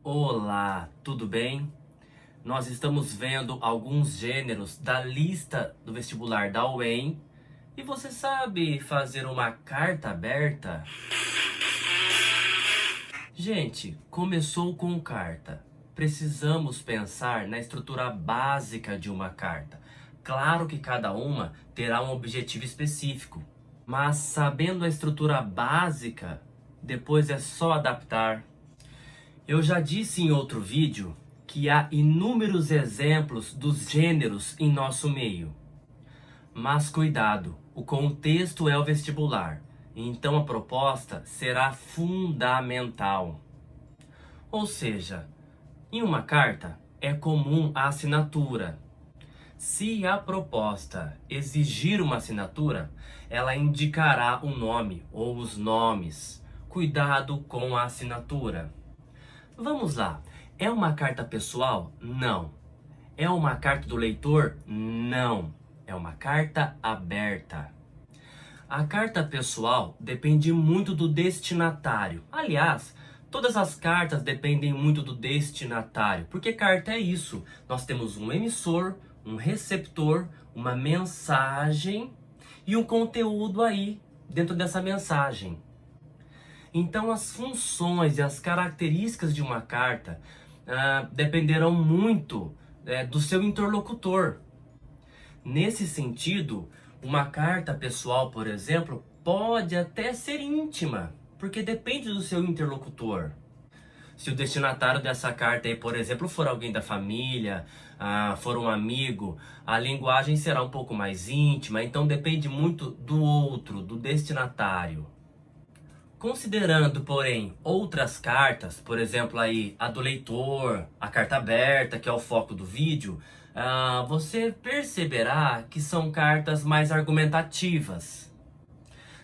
Olá, tudo bem? Nós estamos vendo alguns gêneros da lista do vestibular da UEM e você sabe fazer uma carta aberta? Gente, começou com carta. Precisamos pensar na estrutura básica de uma carta. Claro que cada uma terá um objetivo específico, mas sabendo a estrutura básica, depois é só adaptar. Eu já disse em outro vídeo que há inúmeros exemplos dos gêneros em nosso meio. Mas cuidado, o contexto é o vestibular, então a proposta será fundamental. Ou seja, em uma carta é comum a assinatura. Se a proposta exigir uma assinatura, ela indicará o nome ou os nomes. Cuidado com a assinatura. Vamos lá. É uma carta pessoal? Não. É uma carta do leitor? Não. É uma carta aberta. A carta pessoal depende muito do destinatário. Aliás, todas as cartas dependem muito do destinatário, porque carta é isso. Nós temos um emissor, um receptor, uma mensagem e um conteúdo aí dentro dessa mensagem. Então, as funções e as características de uma carta dependerão muito do seu interlocutor. Nesse sentido, uma carta pessoal, por exemplo, pode até ser íntima, porque depende do seu interlocutor. Se o destinatário dessa carta aí, por exemplo, for alguém da família, for um amigo, a linguagem será um pouco mais íntima, então depende muito do outro, do destinatário. Considerando, porém, outras cartas, por exemplo, aí a do leitor, a carta aberta, que é o foco do vídeo, você perceberá que são cartas mais argumentativas.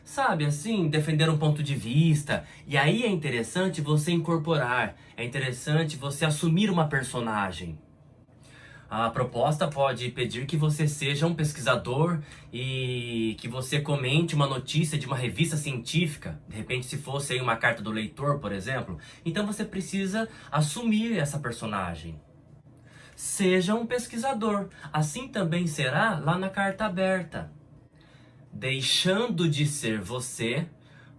Sabe, assim, defender um ponto de vista. E aí é interessante você incorporar, é interessante você assumir uma personagem. A proposta pode pedir que você seja um pesquisador e que você comente uma notícia de uma revista científica. De repente, se fosse aí uma carta do leitor, por exemplo. Então você precisa assumir essa personagem. Seja um pesquisador. Assim também será lá na carta aberta. Deixando de ser você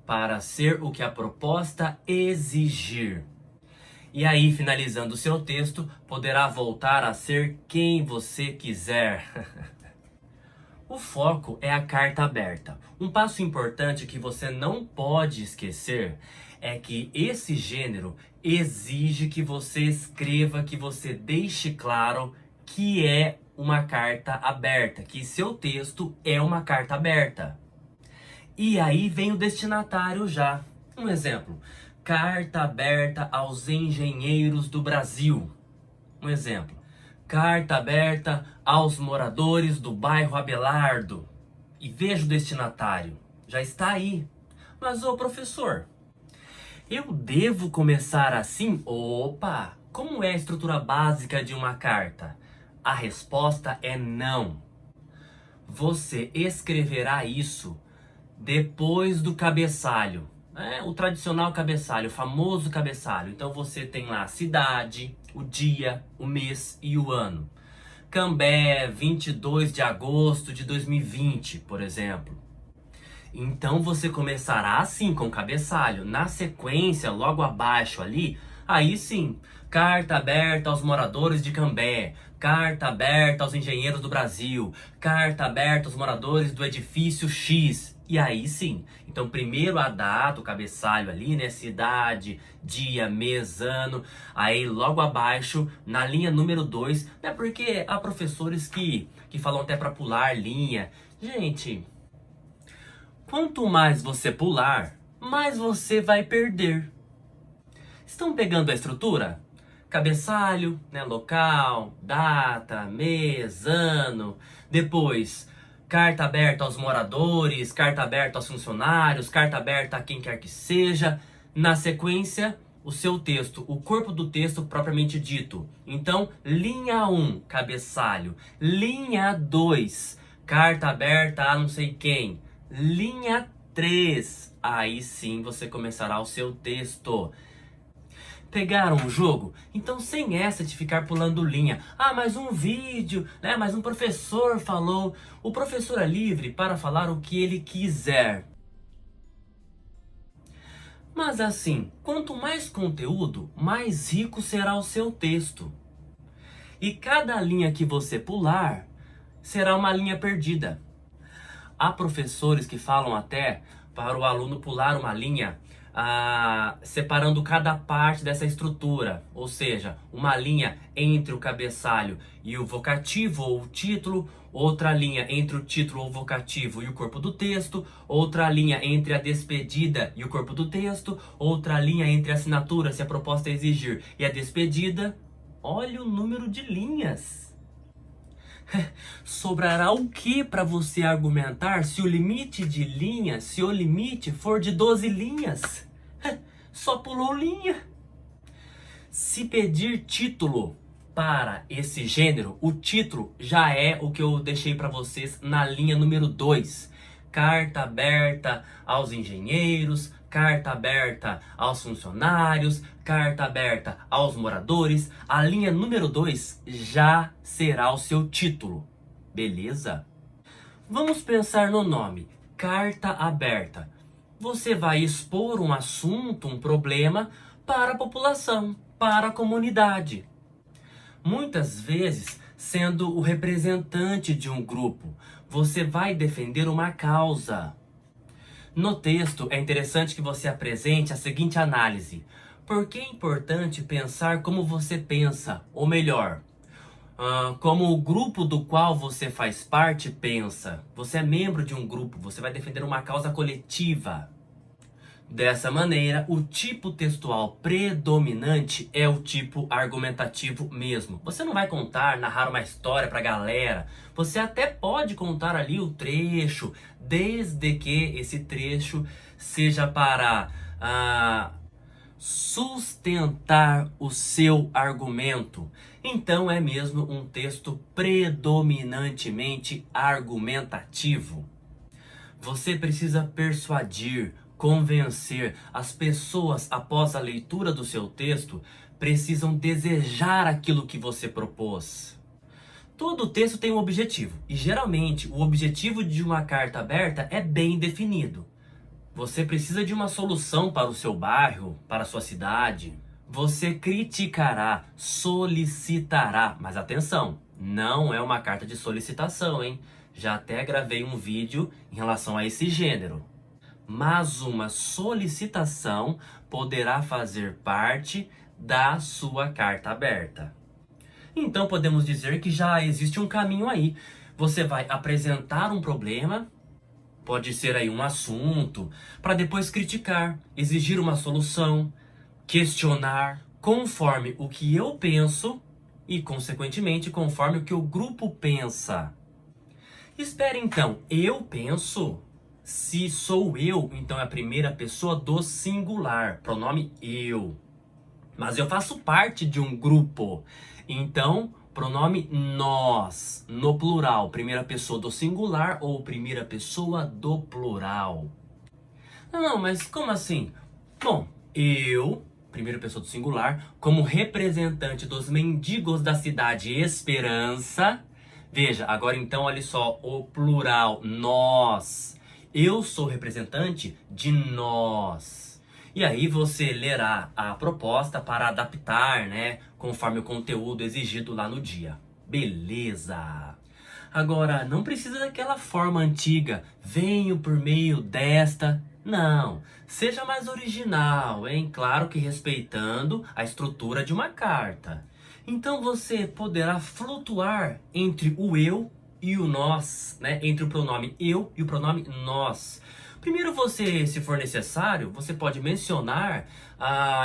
para ser o que a proposta exigir. E aí, finalizando o seu texto, poderá voltar a ser quem você quiser. O foco é a carta aberta. Um passo importante que você não pode esquecer é que esse gênero exige que você escreva, que você deixe claro que é uma carta aberta, que seu texto é uma carta aberta. E aí vem o destinatário já. Um exemplo. Carta aberta aos engenheiros do Brasil. Um exemplo. Carta aberta aos moradores do bairro Abelardo. E veja o destinatário. Já está aí. Mas, ô professor, eu devo começar assim? Opa! Como é a estrutura básica de uma carta? A resposta é não. Você escreverá isso depois do cabeçalho. O tradicional cabeçalho, o famoso cabeçalho. Então você tem lá a cidade, o dia, o mês e o ano. Cambé, 22 de agosto de 2020, por exemplo. Então você começará assim com o cabeçalho. Na sequência, logo abaixo ali, aí sim, carta aberta aos moradores de Cambé, carta aberta aos engenheiros do Brasil, carta aberta aos moradores do edifício X. E aí sim, então primeiro a data, o cabeçalho ali, né, cidade, dia, mês, ano. Aí logo abaixo, na linha número 2, né, porque há professores que falam até para pular linha. Gente, quanto mais você pular, mais você vai perder. Estão pegando a estrutura? Cabeçalho, né, local, data, mês, ano. Depois, carta aberta aos moradores, carta aberta aos funcionários, carta aberta a quem quer que seja. Na sequência, o seu texto, o corpo do texto propriamente dito. Então, linha 1, cabeçalho. Linha 2, carta aberta a não sei quem. Linha 3, aí sim você começará o seu texto. Pegaram o jogo? Então sem essa de ficar pulando linha. Ah, mas um vídeo, né? Mas um professor falou. O professor é livre para falar o que ele quiser. Mas assim, quanto mais conteúdo, mais rico será o seu texto. E cada linha que você pular será uma linha perdida. Há professores que falam até para o aluno pular uma linha separando cada parte dessa estrutura, ou seja, uma linha entre o cabeçalho e o vocativo ou o título, outra linha entre o título ou vocativo e o corpo do texto, outra linha entre a despedida e o corpo do texto, outra linha entre a assinatura, se a proposta exigir, e a despedida. Olha o número de linhas. Sobrará o que para você argumentar se o limite de linhas, se o limite for de 12 linhas? Só pulou linha. Se pedir título para esse gênero, o título já é o que eu deixei para vocês na linha número 2. Carta aberta aos engenheiros, carta aberta aos funcionários, carta aberta aos moradores. A linha número 2 já será o seu título. Beleza? Vamos pensar no nome, carta aberta. Você vai expor um assunto, um problema para a população, para a comunidade. Muitas vezes, sendo o representante de um grupo, você vai defender uma causa. No texto, é interessante que você apresente a seguinte análise. Por que é importante pensar como você pensa? Ou melhor, como o grupo do qual você faz parte pensa. Você é membro de um grupo, você vai defender uma causa coletiva. Dessa maneira, o tipo textual predominante é o tipo argumentativo mesmo. Você não vai narrar uma história para a galera. Você até pode contar ali o trecho, desde que esse trecho seja para sustentar o seu argumento. Então é mesmo um texto predominantemente argumentativo. Você precisa persuadir, convencer. As pessoas, após a leitura do seu texto, precisam desejar aquilo que você propôs. Todo texto tem um objetivo, e geralmente o objetivo de uma carta aberta é bem definido. Você precisa de uma solução para o seu bairro, para a sua cidade. Você criticará, solicitará, mas atenção, não é uma carta de solicitação, hein? Já até gravei um vídeo em relação a esse gênero. Mas uma solicitação poderá fazer parte da sua carta aberta. Então podemos dizer que já existe um caminho aí. Você vai apresentar um problema, pode ser aí um assunto, para depois criticar, exigir uma solução, questionar, conforme o que eu penso e, consequentemente, conforme o que o grupo pensa. Espere então, eu penso? Se sou eu, então é a primeira pessoa do singular, pronome eu. Mas eu faço parte de um grupo, então pronome nós, no plural, primeira pessoa do singular ou primeira pessoa do plural. Não, mas como assim? Bom, eu, primeira pessoa do singular, como representante dos mendigos da cidade Esperança. Veja, agora então olha só, o plural, nós. Eu sou representante de nós. E aí você lerá a proposta para adaptar, né, conforme o conteúdo exigido lá no dia. Beleza! Agora, não precisa daquela forma antiga, venho por meio desta. Não, seja mais original, hein? Claro que respeitando a estrutura de uma carta. Então você poderá flutuar entre o eu e o nós, né? Entre o pronome eu e o pronome nós. Primeiro você, se for necessário, você pode mencionar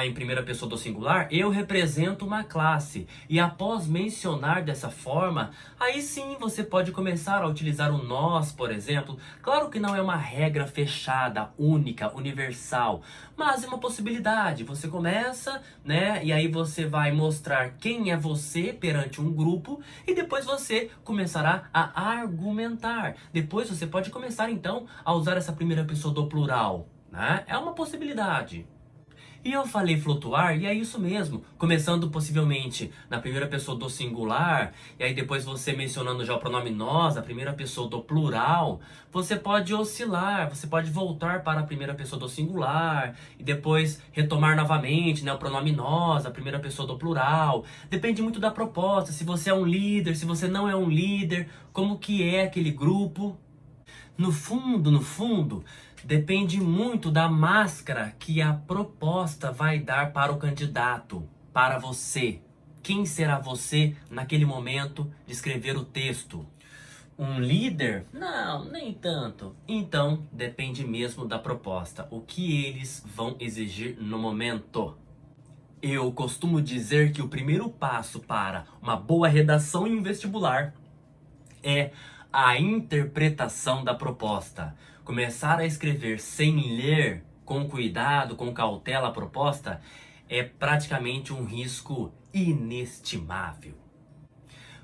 em primeira pessoa do singular, eu represento uma classe. E após mencionar dessa forma, aí sim você pode começar a utilizar o nós, por exemplo. Claro que não é uma regra fechada, única, universal, mas é uma possibilidade. Você começa, né? E aí você vai mostrar quem é você perante um grupo e depois você começará a argumentar. Depois você pode começar então a usar essa primeira pessoa do plural, né? É uma possibilidade. E eu falei flutuar, e é isso mesmo. Começando possivelmente na primeira pessoa do singular, e aí depois você mencionando já o pronome nós, a primeira pessoa do plural, você pode oscilar, você pode voltar para a primeira pessoa do singular, e depois retomar novamente, né, o pronome nós, a primeira pessoa do plural. Depende muito da proposta, se você é um líder, se você não é um líder, como que é aquele grupo. No fundo, depende muito da máscara que a proposta vai dar para o candidato, para você. Quem será você naquele momento de escrever o texto? Um líder? Não, nem tanto. Então, depende mesmo da proposta, o que eles vão exigir no momento. Eu costumo dizer que o primeiro passo para uma boa redação em um vestibular é a interpretação da proposta. Começar a escrever sem ler, com cuidado, com cautela a proposta, é praticamente um risco inestimável.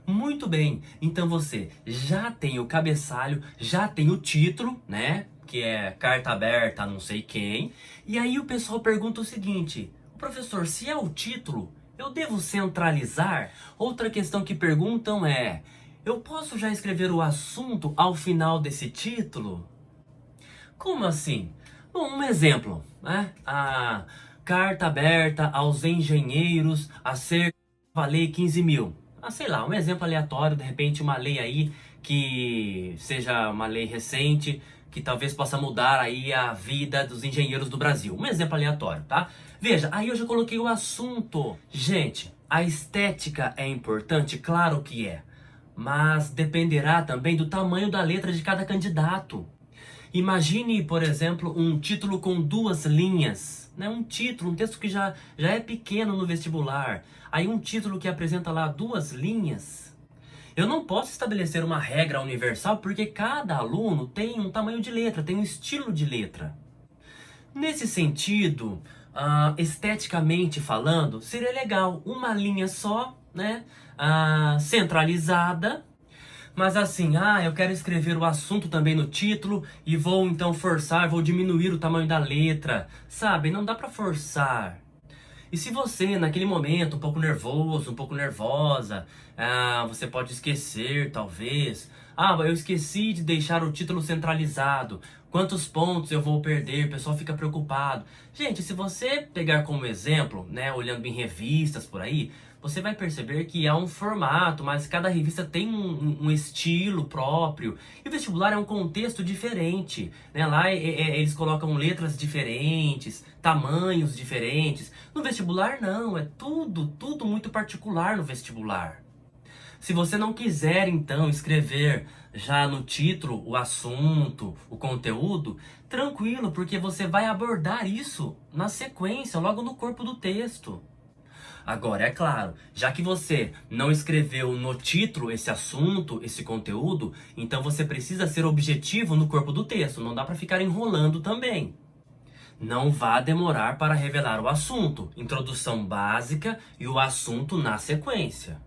Muito bem, então você já tem o cabeçalho, já tem o título, né? Que é carta aberta a não sei quem. E aí o pessoal pergunta o seguinte: professor, se é o título, eu devo centralizar? Outra questão que perguntam é: eu posso já escrever o assunto ao final desse título? Como assim? Bom, um exemplo, né? A carta aberta aos engenheiros acerca da lei 15.000. Sei lá, um exemplo aleatório, de repente uma lei aí que seja uma lei recente, que talvez possa mudar aí a vida dos engenheiros do Brasil. Um exemplo aleatório, tá? Veja, aí eu já coloquei o assunto. Gente, a estética é importante? Claro que é. Mas dependerá também do tamanho da letra de cada candidato. Imagine, por exemplo, um título com 2 linhas, né? Um título, um texto que já é pequeno no vestibular. Aí um título que apresenta lá 2 linhas. Eu não posso estabelecer uma regra universal porque cada aluno tem um tamanho de letra, tem um estilo de letra. Nesse sentido, esteticamente falando, seria legal uma linha só, né? Centralizada. Mas assim, eu quero escrever o assunto também no título e vou então forçar, vou diminuir o tamanho da letra. Sabe, não dá pra forçar. E se você, naquele momento, um pouco nervoso, um pouco nervosa, você pode esquecer, talvez. Eu esqueci de deixar o título centralizado. Quantos pontos eu vou perder? O pessoal fica preocupado. Gente, se você pegar como exemplo, né, olhando em revistas por aí, você vai perceber que há um formato, mas cada revista tem um estilo próprio. E o vestibular é um contexto diferente, né? Lá eles colocam letras diferentes, tamanhos diferentes. No vestibular não, é tudo muito particular no vestibular. Se você não quiser, então, escrever já no título o assunto, o conteúdo, tranquilo, porque você vai abordar isso na sequência, logo no corpo do texto. Agora, é claro, já que você não escreveu no título esse assunto, esse conteúdo, então você precisa ser objetivo no corpo do texto, não dá para ficar enrolando também. Não vá demorar para revelar o assunto, introdução básica e o assunto na sequência.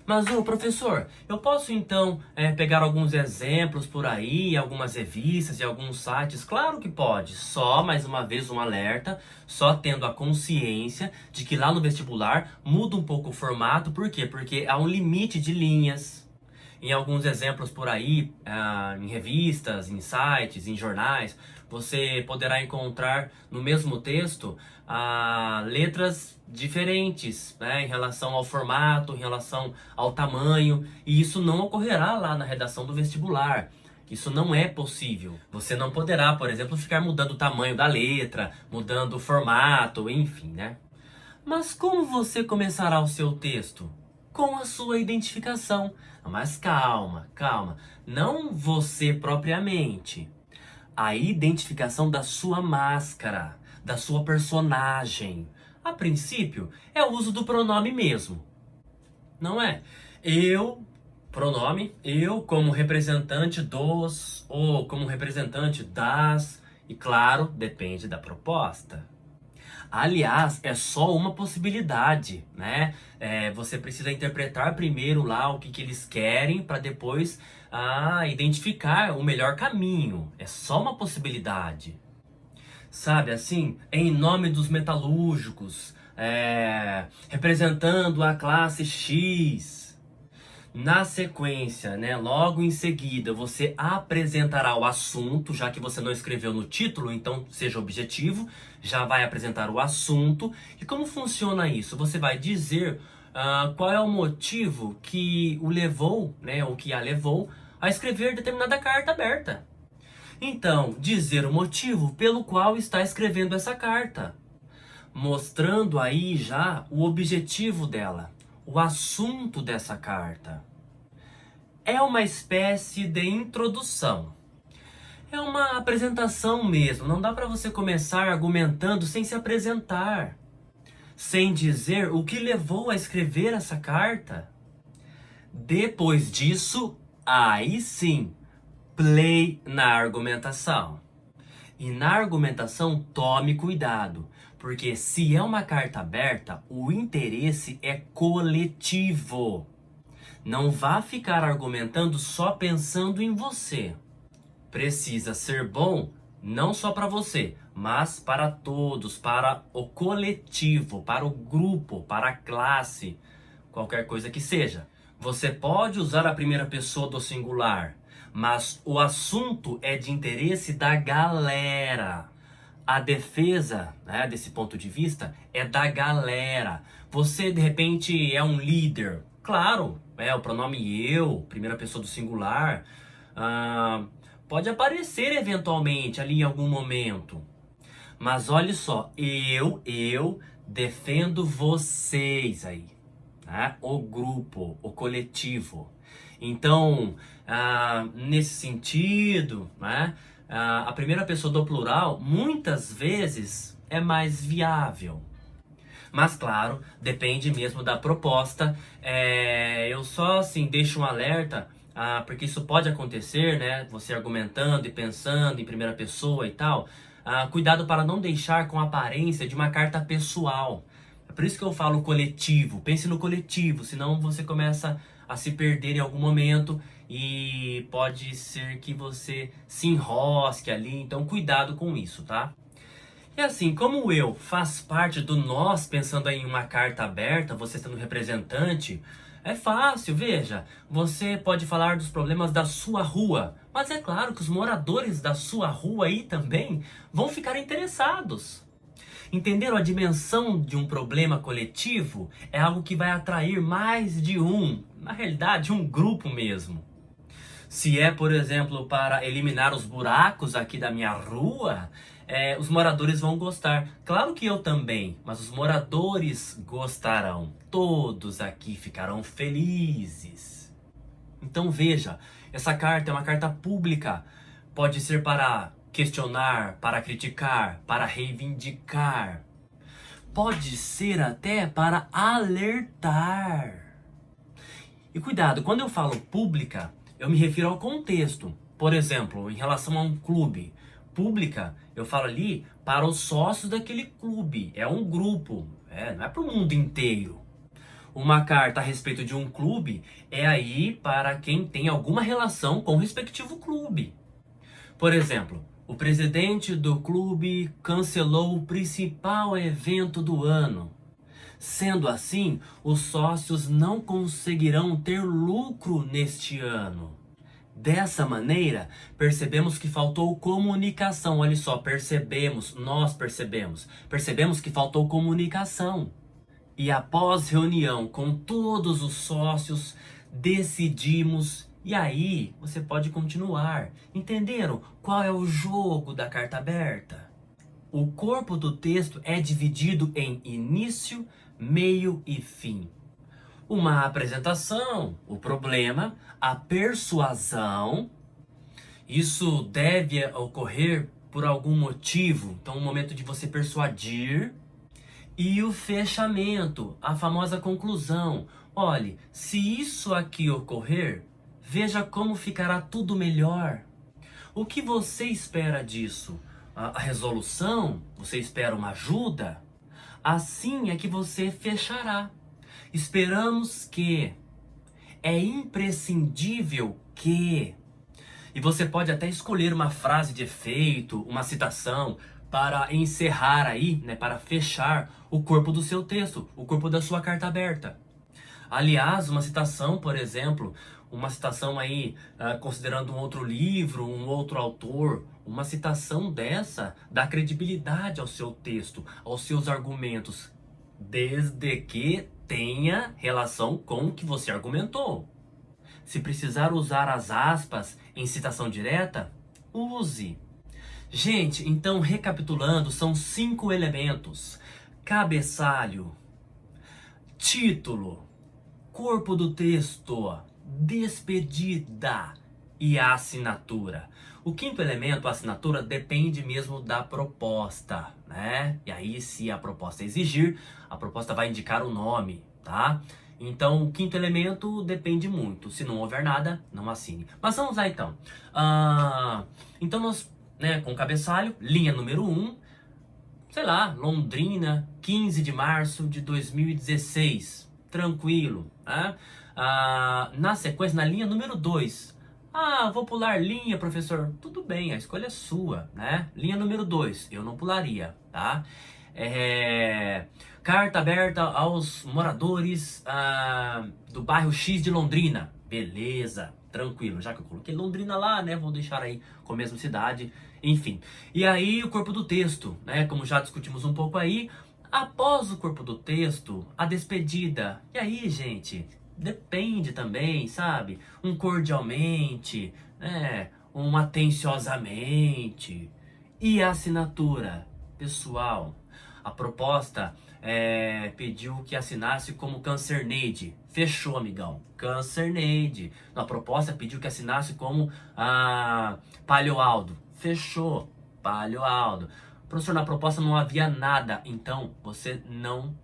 Mas, professor, eu posso então pegar alguns exemplos por aí, algumas revistas e alguns sites? Claro que pode. Só, mais uma vez, um alerta, só tendo a consciência de que lá no vestibular muda um pouco o formato. Por quê? Porque há um limite de linhas. Em alguns exemplos por aí, em revistas, em sites, em jornais, você poderá encontrar no mesmo texto letras diferentes, né, em relação ao formato, em relação ao tamanho, e isso não ocorrerá lá na redação do vestibular. Isso não é possível. Você não poderá, por exemplo, ficar mudando o tamanho da letra, mudando o formato, enfim, né? Mas como você começará o seu texto? Com a sua identificação. Mas calma, calma. Não você propriamente. A identificação da sua máscara, da sua personagem. A princípio, é o uso do pronome mesmo. Não é? Eu, pronome, eu como representante dos, ou como representante das, e claro, depende da proposta. Aliás, é só uma possibilidade, né? Você precisa interpretar primeiro lá o que eles querem para depois identificar o melhor caminho. É só uma possibilidade. sabe assim? Em nome dos metalúrgicos, representando a classe X. Na sequência, né, logo em seguida, você apresentará o assunto, já que você não escreveu no título, então seja objetivo, já vai apresentar o assunto. E como funciona isso? Você vai dizer qual é o motivo que o levou, né, ou que a levou a escrever determinada carta aberta. Então, dizer o motivo pelo qual está escrevendo essa carta, mostrando aí já o objetivo dela, o assunto dessa carta. É uma espécie de introdução. É uma apresentação mesmo. Não dá para você começar argumentando sem se apresentar, sem dizer o que levou a escrever essa carta. Depois disso, aí sim, play na argumentação. E na argumentação, tome cuidado, porque se é uma carta aberta, o interesse é coletivo. Não vá ficar argumentando só pensando em você. Precisa ser bom não só para você, mas para todos, para o coletivo, para o grupo, para a classe, qualquer coisa que seja. Você pode usar a primeira pessoa do singular, mas o assunto é de interesse da galera. A defesa, né, desse ponto de vista, é da galera. Você, de repente, é um líder. Claro, o pronome eu, primeira pessoa do singular, pode aparecer eventualmente ali em algum momento. Mas olha só, eu defendo vocês aí, né? O grupo, o coletivo. Então, nesse sentido, né, a primeira pessoa do plural muitas vezes é mais viável. Mas claro, depende mesmo da proposta. Eu só assim deixo um alerta, porque isso pode acontecer, né? Você argumentando e pensando em primeira pessoa e tal. Cuidado para não deixar com a aparência de uma carta pessoal. É por isso que eu falo coletivo. Pense no coletivo, senão você começa a se perder em algum momento e pode ser que você se enrosque ali. Então cuidado com isso, tá? E assim, como o eu faz parte do nós, pensando em uma carta aberta, você sendo representante, é fácil, veja. Você pode falar dos problemas da sua rua, mas é claro que os moradores da sua rua aí também vão ficar interessados. Entenderam a dimensão de um problema coletivo? É algo que vai atrair mais de um, na realidade, um grupo mesmo. Se é, por exemplo, para eliminar os buracos aqui da minha rua, os moradores vão gostar. Claro que eu também, mas os moradores gostarão. Todos aqui ficarão felizes. Então veja, essa carta é uma carta pública. Pode ser para questionar, para criticar, para reivindicar. Pode ser até para alertar. E cuidado, quando eu falo pública, eu me refiro ao contexto. Por exemplo, em relação a um clube. Pública, eu falo ali para os sócios daquele clube. É um grupo, não é para o mundo inteiro. Uma carta a respeito de um clube é aí para quem tem alguma relação com o respectivo clube. Por exemplo, o presidente do clube cancelou o principal evento do ano. Sendo assim, os sócios não conseguirão ter lucro neste ano. Dessa maneira, percebemos que faltou comunicação. Olha só, nós percebemos que faltou comunicação. E após reunião com todos os sócios, decidimos. E aí, você pode continuar. Entenderam qual é o jogo da carta aberta? O corpo do texto é dividido em início, meio e fim. Uma apresentação, o problema, a persuasão. Isso deve ocorrer por algum motivo. Então, um momento de você persuadir. E o fechamento, a famosa conclusão. Olhe, se isso aqui ocorrer, veja como ficará tudo melhor. O que você espera disso? A resolução? Você espera uma ajuda? Assim é que você fechará. Esperamos que. É imprescindível que. E você pode até escolher uma frase de efeito, uma citação. para encerrar aí, né, para fechar o corpo do seu texto, o corpo da sua carta aberta. Aliás, uma citação, por exemplo, uma citação aí, considerando um outro livro, um outro autor, uma citação dessa dá credibilidade ao seu texto, aos seus argumentos, desde que tenha relação com o que você argumentou. Se precisar usar as aspas em citação direta, use. Gente, então recapitulando, são 5 elementos: cabeçalho, título, corpo do texto, despedida e a assinatura. O quinto elemento, a assinatura, depende mesmo da proposta, né? E aí, se a proposta exigir, a proposta vai indicar o nome, tá? Então, o quinto elemento depende muito. Se não houver nada, não assine. Mas vamos lá, então. Então, nós, né, com cabeçalho, linha número 1, sei lá, Londrina, 15 de março de 2016. Tranquilo, né? Na sequência, na linha número 2. Vou pular linha, professor. Tudo bem, a escolha é sua, né? Linha número 2, eu não pularia, tá? Carta aberta aos moradores do bairro X de Londrina. Beleza, tranquilo. Já que eu coloquei Londrina lá, né? Vou deixar aí com a mesma cidade. Enfim. E aí o corpo do texto, né? Como já discutimos um pouco aí. Após o corpo do texto, a despedida. E aí, gente, depende também, sabe? Um cordialmente, né? Um atenciosamente. E a assinatura? Pessoal, a proposta pediu que assinasse como Cancerneide. Fechou, amigão. Cancerneide. A proposta pediu que assinasse como Palhoaldo. Fechou. Palhoaldo. Professor, na proposta não havia nada, então você não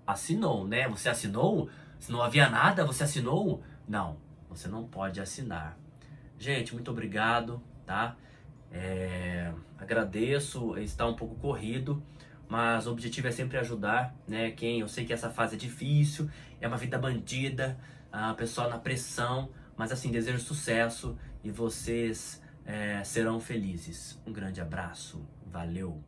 assinou, né? Você assinou? Se não havia nada, você assinou? Não, você não pode assinar. Gente, muito obrigado, tá? Agradeço, está um pouco corrido, mas o objetivo é sempre ajudar, né? Eu sei que essa fase é difícil, é uma vida bandida, a pessoa na pressão, mas assim, desejo sucesso e vocês serão felizes. Um grande abraço, valeu!